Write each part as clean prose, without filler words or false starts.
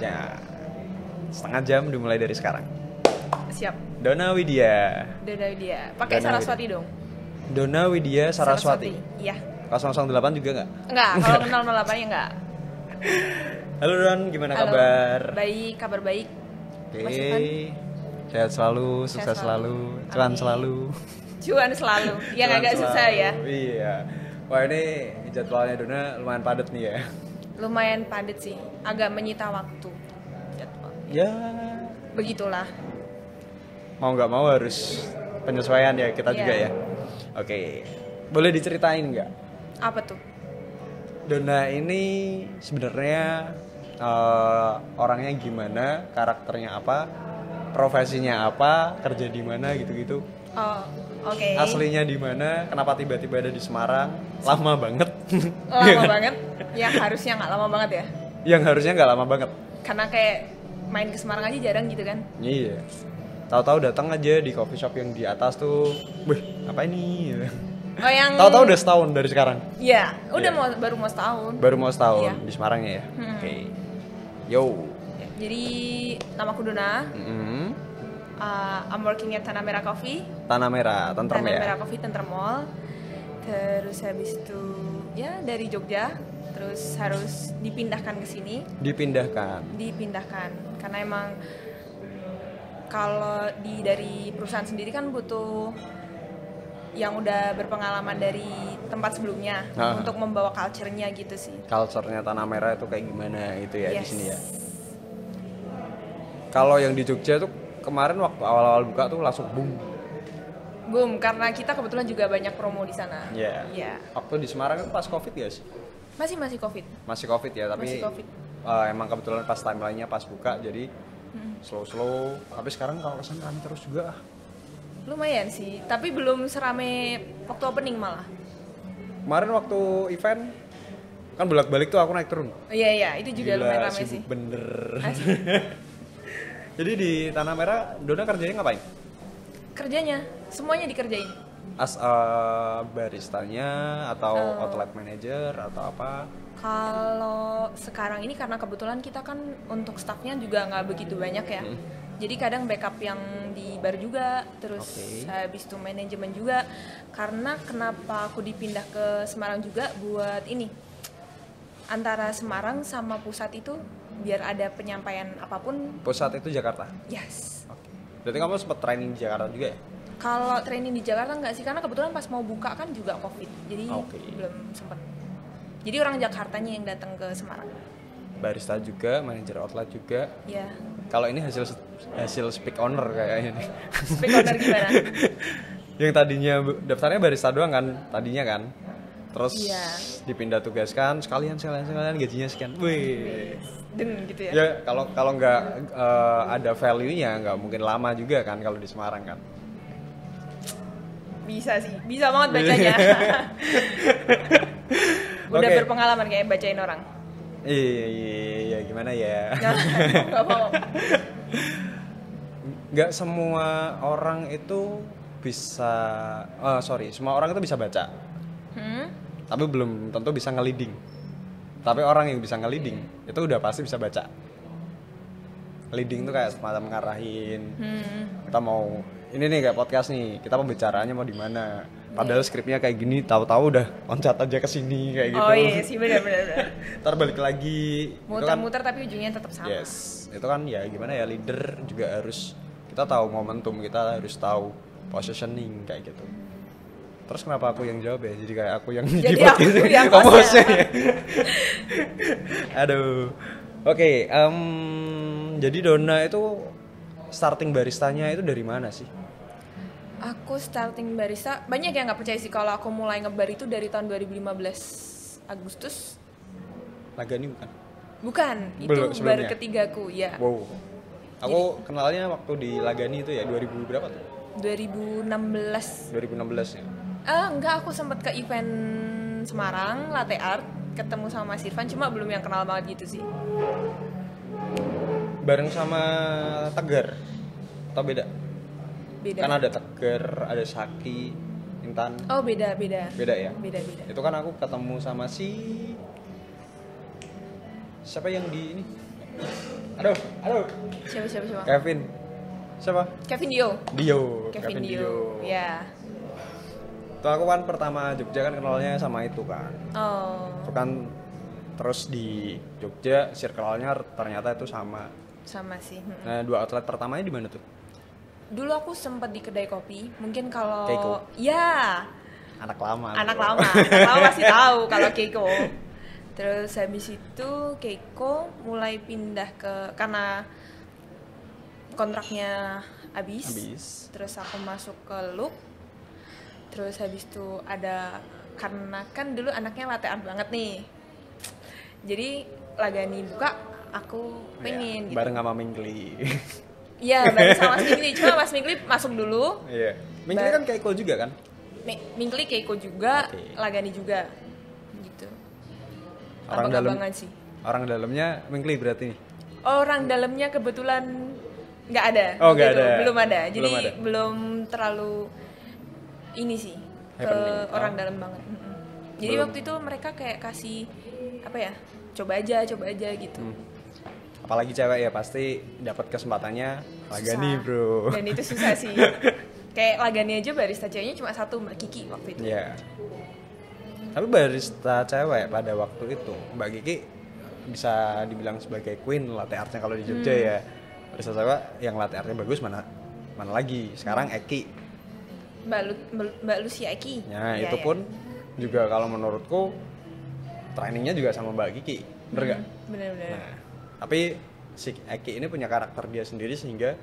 Ya, setengah jam dimulai dari sekarang. Siap. Dona Widya. Dona Widya. Pakai Dona Saraswati dong. Dona Widya Saraswati. Iya. 008 juga nggak? Enggak, kalau 008 ya enggak. Halo Don, gimana Halo. kabar? Baik, kabar baik. Oke. Mas Irfan? Sehat selalu, sukses selalu, cuan Amin. selalu. Cuan selalu. Yang Cuan agak susah selalu. ya. Iya. Wah ini jadwalnya Dona lumayan padat nih ya. Lumayan padat sih. Agak menyita waktu. Jadwal. Ya. Begitulah. Mau nggak mau harus penyesuaian ya kita Iya. juga ya. Oke. Boleh diceritain nggak? Apa tuh? Dona ini sebenarnya orangnya gimana, karakternya apa, profesinya apa, kerja di mana gitu-gitu. Oh, oke. Aslinya di mana, kenapa tiba-tiba ada di Semarang? Lama banget. Lama banget. Yang harusnya nggak lama banget ya. Yang harusnya nggak lama banget. Karena kayak main ke Semarang aja jarang gitu kan. Iya. Tahu-tahu datang aja di coffee shop yang di atas tuh. Wih, apa ini? Oh yang Tahu-tahu udah setahun dari sekarang. Iya, udah Iya. baru mau setahun. Baru mau setahun Iya. di Semarangnya ya. Hmm. Oke. Yo. Jadi namaku Dona. Mm-hmm. I'm working at Tanah Merah Coffee. Tanah Merah, Tentrem Tanah ya. Merah Coffee Tentrem Mall. Terus habis itu ya dari Jogja, terus harus dipindahkan ke sini, Dipindahkan. karena emang kalau dari perusahaan sendiri kan butuh yang udah berpengalaman dari tempat sebelumnya Ah. untuk membawa culture-nya gitu sih. Culture-nya Tanah Merah itu kayak gimana gitu ya di Yes. sini ya. Kalau yang di Jogja tuh kemarin waktu awal-awal buka tuh langsung boom. Boom, karena kita kebetulan juga banyak promo di sana. Iya. Iya. Waktu di Semarang itu pas Covid ya sih? Masih Covid. Masih Covid ya, tapi Masih Covid. Emang kebetulan pas timeline-nya pas buka jadi slow-slow. Tapi sekarang kalau kesana rame terus juga. Lumayan sih, tapi belum serame waktu opening malah. Kemarin waktu event kan bolak-balik tuh aku naik turun. Oh, iya, itu juga Gila, lumayan rame sibuk sih. bener. Asik. Jadi di Tanah Merah Dona kerjanya ngapain? Kerjanya, semuanya dikerjain. As baristanya atau outlet manager atau apa? Kalau sekarang ini karena kebetulan kita kan untuk staffnya juga nggak begitu banyak ya. Jadi kadang backup yang di bar juga, terus Oke. habis itu manajemen juga. Karena kenapa aku dipindah ke Semarang juga buat ini. Antara Semarang sama pusat itu biar ada penyampaian apapun. Pusat itu Jakarta. Yes. Oke. Berarti kamu sempat training di Jakarta juga ya? Kalau training di Jakarta nggak sih, karena kebetulan pas mau buka kan juga Covid, jadi Oke. belum sempat. Jadi orang Jakartanya yang datang ke Semarang. Barista juga, manajer outlet juga. Ya, Kalau ini hasil speak owner kayaknya nih. speak owner gimana? Yang tadinya daftarnya barista doang kan tadinya kan. Terus Iya. dipindah tugaskan sekalian gajinya sekian. Wih. Deng gitu ya. Ya kalau nggak ada value-nya nggak mungkin lama juga kan kalau di Semarang kan. Bisa sih, bisa banget bacanya. Udah Oke. berpengalaman kayak bacain orang. Iya, gimana ya? Gak mau. Nggak semua orang itu bisa, semua orang itu bisa baca. Tapi belum tentu bisa nge-leading. Tapi orang yang bisa nge-leading itu udah pasti bisa baca. Leading tuh kayak semacam ngarahin. Kita mau ini nih kayak podcast nih, kita pembicaraannya mau di mana. Padahal skripnya kayak gini, tahu-tahu udah loncat aja ke sini kayak gitu. Oh iya sih, benar. Ntar balik lagi. Itu kan- Muter-muter tapi ujungnya tetap sama. Yes, itu kan ya gimana ya, leader juga harus kita tahu momentum, kita harus tahu positioning kayak gitu. Terus kenapa aku yang jawab ya? Jadi kayak aku yang Jadi di podcast aku ini, yang kamu hostnya. hostnya ya. Aduh. Oke, jadi Dona itu starting baristanya itu dari mana sih? Aku starting barista, banyak yang nggak percaya sih kalau aku mulai ngebar itu dari tahun 2015 Agustus. Lagani bukan? Bukan, Belum, itu sebelumnya? bar ketigaku ya. Wow. Aku kenalnya waktu di Lagani itu ya 2000 berapa tuh? 2016. 2016 ya. Enggak, aku sempat ke event Semarang, latte art, ketemu sama Mas Irfan, cuma belum yang kenal banget gitu sih. Bareng sama Tegar atau beda? Beda. Kan ada Tegar, ada Saki, Intan. Oh, beda. Beda ya? Beda. Itu kan aku ketemu sama siapa yang di ini? Aduh. Siapa? Kevin. Siapa? Kevin Dio. Kevin Dio. Ya. Tuh aku kan pertama Jogja kan kenalnya sama itu kan. Oh. Itu kan terus di Jogja circle-nya ternyata itu sama. Sama sih. Nah, 2 outlet pertamanya di mana tuh? Dulu aku sempat di kedai kopi. Mungkin kalau Keiko. ya Anak lama. anak lama pasti tahu kalau Keiko. Terus habis itu Keiko mulai pindah karena kontraknya habis. Terus aku masuk ke Look. Terus habis itu ada, karena kan dulu anaknya latte art banget nih, jadi Lagani buka, aku pengen ya, gitu. Bareng sama Mingli. Iya, bareng sama Mas Mingli, cuma Mas Mingli masuk dulu. Iya. Mingli kan Keiko juga kan? Mingli Keiko juga, okay. Lagani juga gitu. Orang dalam sih. Orang dalamnya Mingli berarti nih? Orang dalamnya kebetulan nggak ada. Oh, nggak ada. Belum ada. Jadi belum terlalu ini sih happening. Ke orang dalam banget. Jadi waktu itu mereka kayak kasih apa ya? Coba aja gitu. Apalagi cewek ya pasti dapat kesempatannya Lagani, bro. Dan itu susah sih. Kayak Lagani aja barista ceweknya cuma 1, Mbak Kiki waktu itu. Iya. Tapi barista cewek pada waktu itu Mbak Kiki bisa dibilang sebagai queen latte artnya kalau di Jogja ya. Barista cewek yang latte artnya bagus mana lagi. Sekarang Eki. Mbak Lucia Eki. Ya, itu pun juga kalau menurutku trainingnya juga sama Mbak Kiki, bener gak? Bener. Nah, tapi si Eki ini punya karakter dia sendiri sehingga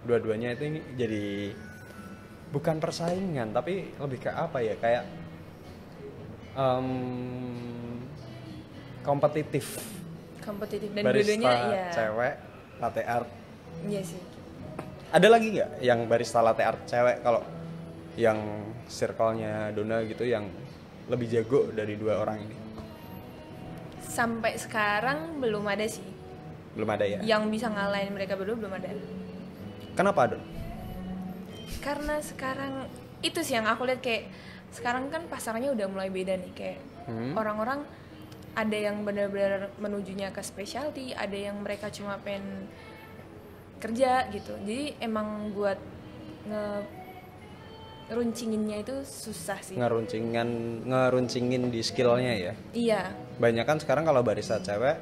dua-duanya itu ini jadi bukan persaingan tapi lebih ke apa ya, kayak kompetitif dan dua-duanya ya cewek latte art. Iya sih. Ada lagi nggak yang barista latte art cewek kalau yang circle-nya Dona gitu yang lebih jago dari 2 orang ini? Sampai sekarang belum ada sih. Belum ada ya? Yang bisa ngalahin mereka berdua belum ada. Kenapa, Don? Karena sekarang itu sih yang aku lihat, kayak sekarang kan pasarnya udah mulai beda nih, kayak orang-orang ada yang benar-benar menujunya ke specialty, ada yang mereka cuma pengen kerja gitu. Jadi emang buat ngeruncinginnya itu susah sih. Ngeruncingin di skillnya ya. Iya. Banyak kan sekarang kalau barista cewek,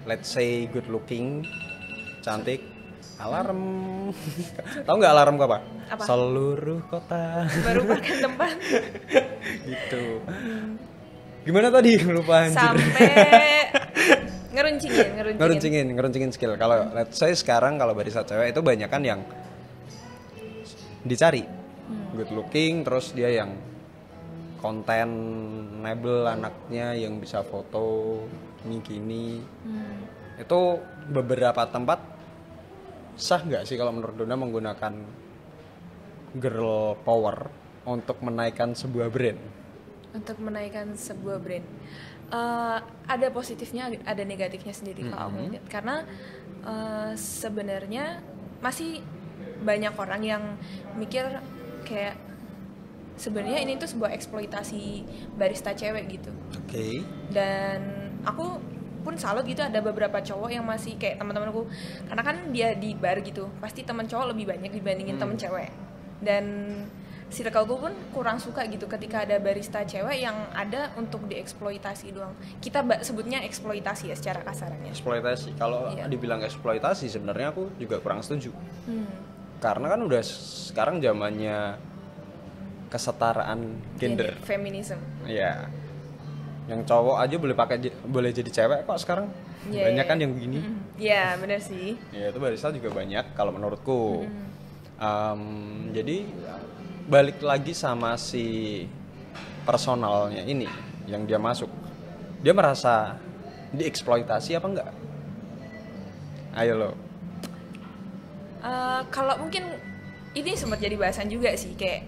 let's say good looking, cantik, alarm. Tahu nggak alarm apa? Apa? Seluruh kota merupakan tempat. Gitu. Gimana tadi lupa anjir. Sampai ngeruncingin skill. Kalau let's say sekarang kalau barista cewek itu banyak kan yang dicari good looking, terus dia yang content-able anaknya yang bisa foto gini. Itu beberapa tempat sah nggak sih kalau menurut Dona menggunakan girl power untuk menaikkan sebuah brand? Ada positifnya, ada negatifnya sendiri kalau aku lihat. Karena sebenarnya masih banyak orang yang mikir kayak sebenarnya ini tuh sebuah eksploitasi barista cewek gitu. Oke. Dan aku pun salut gitu, ada beberapa cowok yang masih kayak teman-temanku, karena kan dia di bar gitu, pasti teman cowok lebih banyak dibandingin teman cewek. Dan circleku pun kurang suka gitu ketika ada barista cewek yang ada untuk dieksploitasi doang. Kita sebutnya eksploitasi ya secara kasarannya. Eksploitasi. Kalau dibilang eksploitasi sebenarnya aku juga kurang setuju. Karena kan udah sekarang zamannya kesetaraan gender, feminisme. Iya. Yang cowok aja boleh jadi cewek kok sekarang. Banyak kan yang begini. Iya, benar sih. Ya itu barista juga banyak kalau menurutku. Jadi balik lagi sama si personalnya ini yang dia masuk. Dia merasa dieksploitasi apa enggak? Ayo lo. Kalau mungkin ini sempat jadi bahasan juga sih, kayak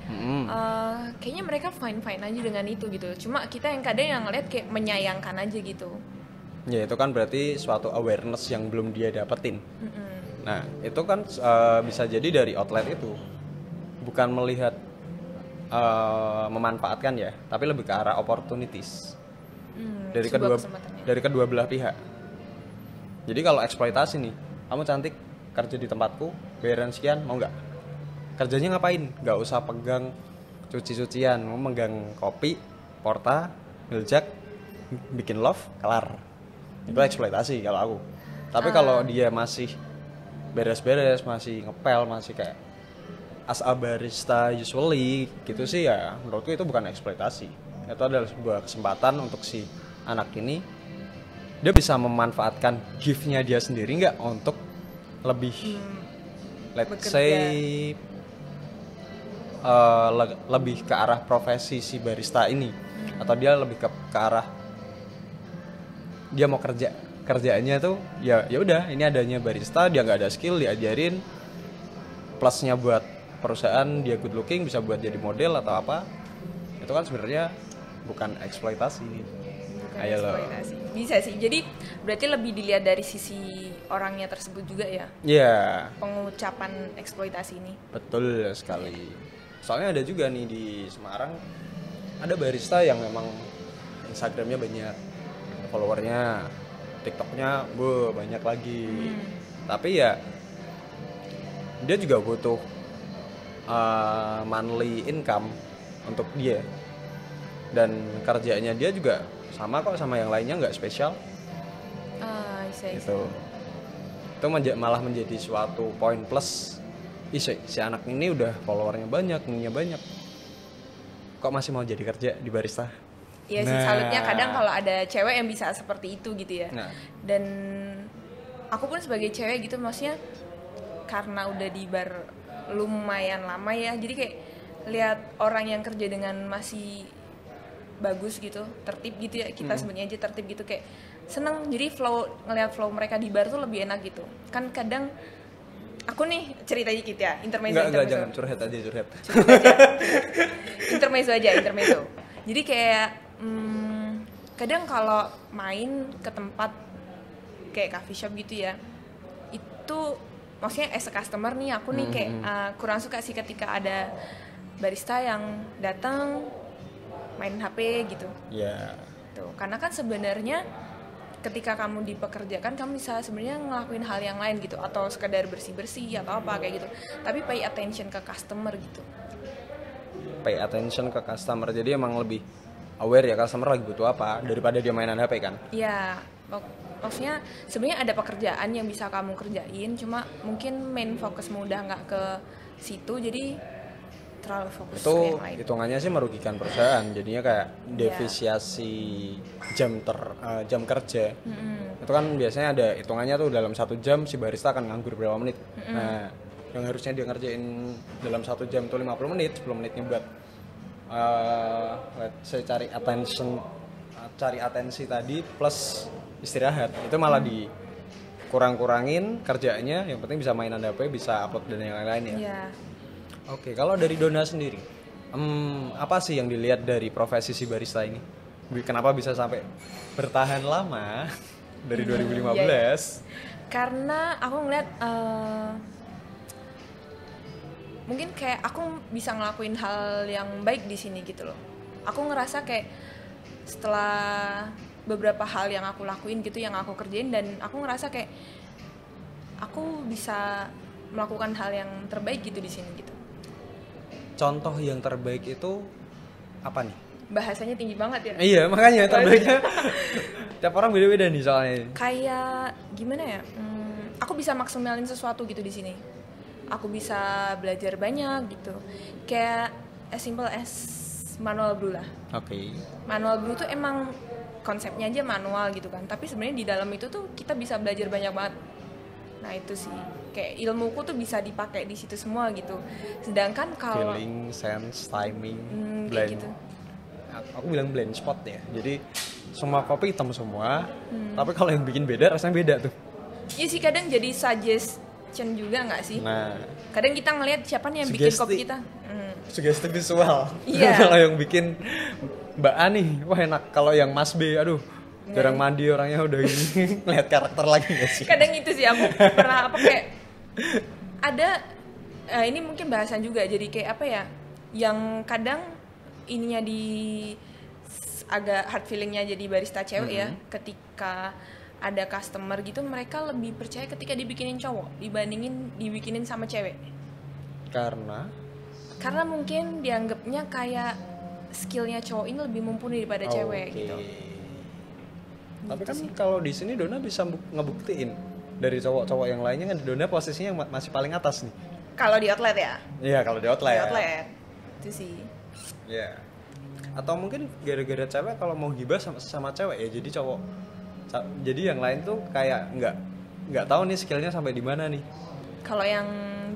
kayaknya mereka fine aja dengan itu gitu. Cuma kita yang kadang yang ngeliat kayak menyayangkan aja gitu. Ya itu kan berarti suatu awareness yang belum dia dapetin. Nah itu kan bisa jadi dari outlet itu, bukan melihat memanfaatkan ya, tapi lebih ke arah opportunities dari kedua belah pihak. Jadi kalau eksploitasi nih, kamu cantik, kerja di tempatku, bayaran sekian, mau nggak? Kerjanya ngapain? Nggak usah pegang cuci-cucian, mau megang kopi, porta, miljak, bikin love, kelar. Itu eksploitasi kalau aku. Tapi kalau dia masih beres-beres, masih ngepel, masih kayak as a barista usually gitu sih, ya menurutku itu bukan eksploitasi. Itu adalah sebuah kesempatan untuk si anak ini, dia bisa memanfaatkan gift-nya dia sendiri nggak untuk lebih let's say lebih ke arah profesi si barista ini, atau dia lebih ke arah dia mau kerjaannya tuh ya udah, ini adanya barista, dia nggak ada skill, diajarin, plusnya buat perusahaan dia good looking, bisa buat jadi model atau apa, itu kan sebenarnya bukan eksploitasi. Ayo eksploitasi. Bisa sih, jadi berarti lebih dilihat dari sisi orangnya tersebut juga ya. Iya. Pengucapan eksploitasi ini. Betul sekali. Soalnya ada juga nih di Semarang, ada barista yang memang Instagramnya banyak followernya, TikToknya banyak lagi. Tapi ya dia juga butuh monthly income untuk dia, dan kerjanya dia juga sama kok sama yang lainnya, nggak spesial. Itu malah menjadi suatu poin plus. Si anak ini udah followernya banyak, ininya banyak, kok masih mau jadi kerja di barista. Iya sih, salutnya kadang kalau ada cewek yang bisa seperti itu gitu ya. Dan aku pun sebagai cewek gitu, maksudnya karena udah di bar lumayan lama ya, jadi kayak lihat orang yang kerja dengan masih bagus gitu, tertib gitu ya, kita sebutnya aja tertib gitu, kayak seneng. Jadi ngelihat flow mereka di bar tuh lebih enak gitu. Kan kadang aku nih cerita dikit ya, intermezzo. Jangan curhat aja. Intermezzo. Jadi kayak kadang kalau main ke tempat kayak coffee shop gitu ya, itu maksudnya as a customer nih, aku nih kayak kurang suka sih ketika ada barista yang datang main HP gitu. Iya. Tuh, karena kan sebenarnya ketika kamu dipekerjakan, kamu bisa sebenarnya ngelakuin hal yang lain gitu, atau sekedar bersih-bersih atau apa kayak gitu. Tapi pay attention ke customer gitu. Pay attention ke customer, jadi emang lebih aware ya customer lagi butuh apa daripada dia mainan HP kan? Iya, maksudnya sebenarnya ada pekerjaan yang bisa kamu kerjain, cuma mungkin main fokusmu udah nggak ke situ, jadi terlalu fokus itu ke yang lain. Hitungannya sih merugikan perusahaan, jadinya kayak defisiasi jam kerja. Itu kan biasanya ada hitungannya tuh, dalam 1 jam si barista akan nganggur berapa menit. Nah, yang harusnya dia ngerjain dalam 1 jam tuh 50 menit, 10 menitnya buat saya cari atensi tadi plus istirahat, itu malah dikurangin kerjanya, yang penting bisa mainan HP, bisa upload dan yang lain-lain ya. Oke, kalau dari Donna sendiri, apa sih yang dilihat dari profesi si barista ini? Kenapa bisa sampai bertahan lama dari 2015? Karena aku ngeliat mungkin kayak aku bisa ngelakuin hal yang baik di sini gitu loh. Aku ngerasa kayak setelah beberapa hal yang aku lakuin gitu, yang aku kerjain, dan aku ngerasa kayak aku bisa melakukan hal yang terbaik gitu di sini gitu. Contoh yang terbaik itu apa nih? Bahasanya tinggi banget ya. Iya, makanya terbaiknya tiap orang beda-beda nih soalnya. Kayak gimana ya? Aku bisa maksimalin sesuatu gitu di sini. Aku bisa belajar banyak gitu. Kayak as simple as manual brew lah. Oke. Manual brew tuh emang konsepnya aja manual gitu kan. Tapi sebenarnya di dalam itu tuh kita bisa belajar banyak banget. Nah itu sih, kayak ilmuku tuh bisa dipakai di situ semua gitu. Sedangkan kalau feeling, sense, timing, blend gitu. Aku bilang blend spot ya. Jadi semua kopi hitam semua, tapi kalau yang bikin beda rasanya beda tuh. Iya sih, kadang jadi suggestion juga nggak sih? Nah, kadang kita ngelihat siapa nih yang bikin kopi kita. Sugesti visual. Iya. Kalau yang bikin Mbak A nih, wah enak. Kalau yang Mas B, aduh, jarang mandi orangnya udah gini. Ngeliat karakter lagi gak sih? Kadang itu sih aku pernah kayak ada ini mungkin bahasan juga, jadi kayak apa ya, yang kadang ininya di agak hard feelingnya jadi barista cewek ya, ketika ada customer gitu, mereka lebih percaya ketika dibikinin cowok dibandingin dibikinin sama cewek. Karena mungkin dianggapnya kayak skillnya cowok ini lebih mumpuni daripada cewek gitu. Tapi kan kalau di sini Dona bisa ngebuktiin dari cowok-cowok yang lainnya kan Dona posisinya masih paling atas nih. Kalau di outlet ya? Iya, kalau di outlet. Di outlet. Itu sih. Iya. Atau mungkin gara-gara cewek kalau mau gibah sama cewek ya jadi cowok. Jadi yang lain tuh kayak nggak tahu nih skillnya sampai di mana nih. Kalau yang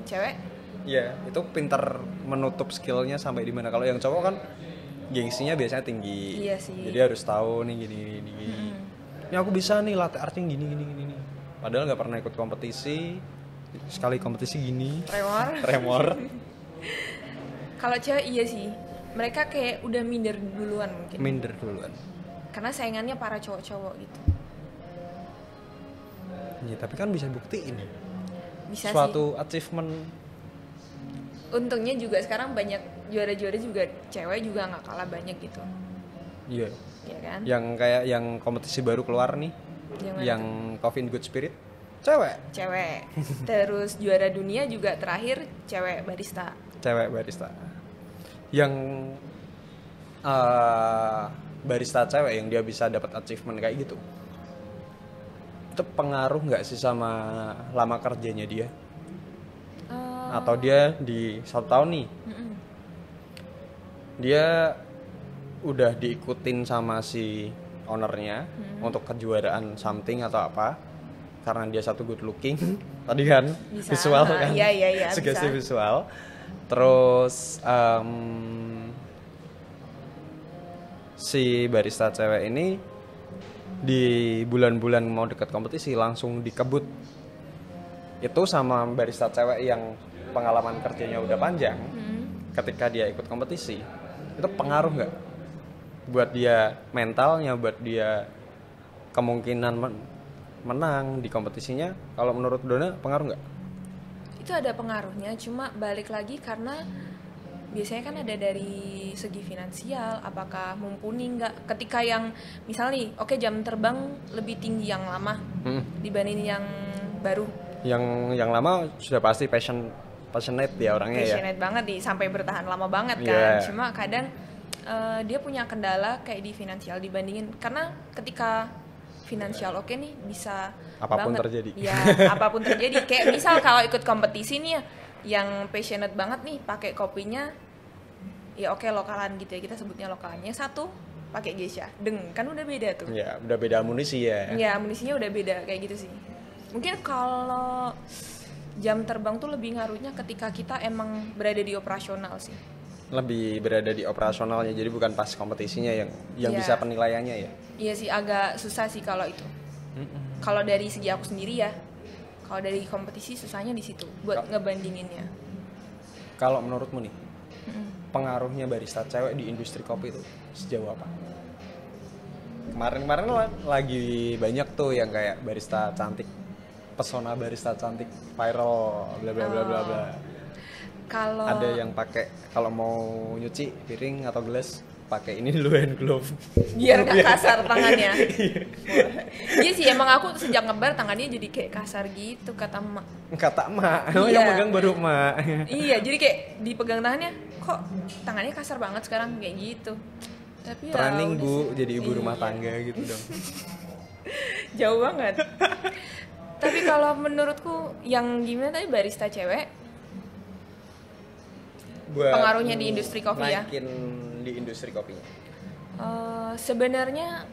cewek? Iya, itu pintar menutup skillnya sampai di mana. Kalau yang cowok kan gengsinya biasanya tinggi. Iya sih. Jadi harus tahu nih gini. Ini aku bisa nih latte arting gini. Padahal nggak pernah ikut kompetisi. Sekali kompetisi gini. Tremor. Kalau cewek iya sih. Mereka kayak udah minder duluan mungkin. Karena saingannya para cowok-cowok gitu. Ya, tapi kan bisa buktiin. Bisa suatu sih. Achievement. Untungnya juga sekarang banyak juara-juara juga cewek juga nggak kalah banyak gitu. Iya. Iya kan? Yang kayak yang kompetisi baru keluar nih. Yang Coffee in Good Spirit. Cewek. Terus juara dunia juga terakhir cewek barista. Yang barista cewek yang dia bisa dapat achievement kayak gitu. Itu pengaruh nggak sih sama lama kerjanya dia? Atau dia di 1 tahun nih, dia udah diikutin sama si ownernya untuk kejuaraan something atau apa, karena dia satu good looking tadi kan bisa. Visual kan, iya, sugesti visual. Terus si barista cewek ini di bulan-bulan mau dekat kompetisi langsung dikebut itu sama barista cewek yang pengalaman kerjanya udah panjang. Ketika dia ikut kompetisi itu pengaruh nggak buat dia mentalnya, buat dia kemungkinan menang di kompetisinya? Kalau menurut Dona pengaruh nggak? Itu ada pengaruhnya, cuma balik lagi karena biasanya kan ada dari segi finansial, apakah mumpuni nggak. Ketika yang misal nih, oke, jam terbang lebih tinggi yang lama dibanding yang baru. Yang lama sudah pasti passionate ya orangnya. Passionate banget nih, sampai bertahan lama banget kan. Cuma kadang dia punya kendala kayak di finansial dibandingin, karena ketika finansial oke nih bisa apapun banget terjadi. Ya, apapun terjadi. Kayak misal kalau ikut kompetisi nih ya, yang passionate banget nih pakai kopinya ya oke, lokalan gitu ya, kita sebutnya lokalannya. Satu pakai Geisha, kan udah beda tuh. Ya, udah beda amunisi ya. Ya, amunisinya udah beda kayak gitu sih. Mungkin kalau jam terbang tuh lebih ngaruhnya ketika kita emang berada di operasional sih. Lebih berada di operasionalnya, jadi bukan pas kompetisinya yang bisa penilaiannya ya. Iya sih, agak susah sih kalau itu. Kalau dari segi aku sendiri ya, kalau dari kompetisi susahnya di situ buat ngebandinginnya. Kalau menurutmu nih, pengaruhnya barista cewek di industri kopi itu sejauh apa? Kemarin lagi banyak tuh yang kayak barista cantik, pesona barista cantik viral, bla bla bla bla bla. Kalau ada yang pakai kalau mau nyuci piring atau gelas pakai ini dulu, hand glove, biar nggak kasar tangannya. Iya sih, emang aku sejak ngebar tangannya jadi kayak kasar gitu kata emak. Yang pegang baru emak. Iya, jadi kayak dipegang tangannya kok tangannya kasar banget sekarang kayak gitu. Tapi training bu jadi ibu rumah tangga gitu dong. Jauh banget. Tapi kalau menurutku yang gimana tadi barista cewek pengaruhnya di industri kopi ya? Naikin di industri kopinya. Sebenarnya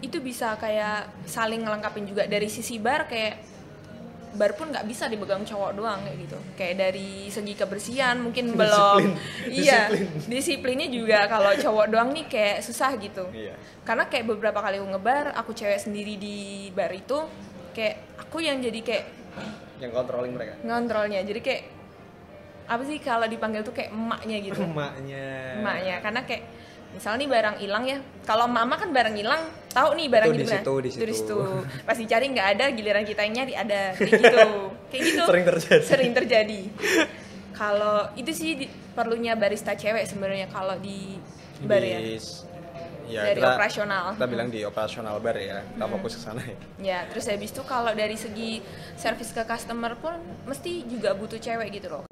itu bisa kayak saling ngelengkapin juga. Dari sisi bar, kayak bar pun nggak bisa dipegang cowok doang kayak gitu. Kayak dari segi kebersihan mungkin belum. Iya, disiplinnya juga kalau cowok doang nih kayak susah gitu. Iya. Karena kayak beberapa kali aku ngebar, aku cewek sendiri di bar itu, kayak aku yang jadi kayak yang controlling mereka. Ngontrolnya, jadi kayak apa sih kalau dipanggil tuh kayak emaknya gitu. Emaknya, karena kayak misal nih barang hilang ya, kalau mama kan barang hilang tahu nih barang di situ. Pas dicari nggak ada, giliran kita yang nyari ada, kayak gitu. Sering terjadi. Kalau itu sih perlunya barista cewek sebenarnya kalau di bar ya. Ya, dari operasional. Kita bilang di operasional bar ya, kita fokus ke sana ya. Ya, terus habis itu kalau dari segi service ke customer pun mesti juga butuh cewek gitu loh.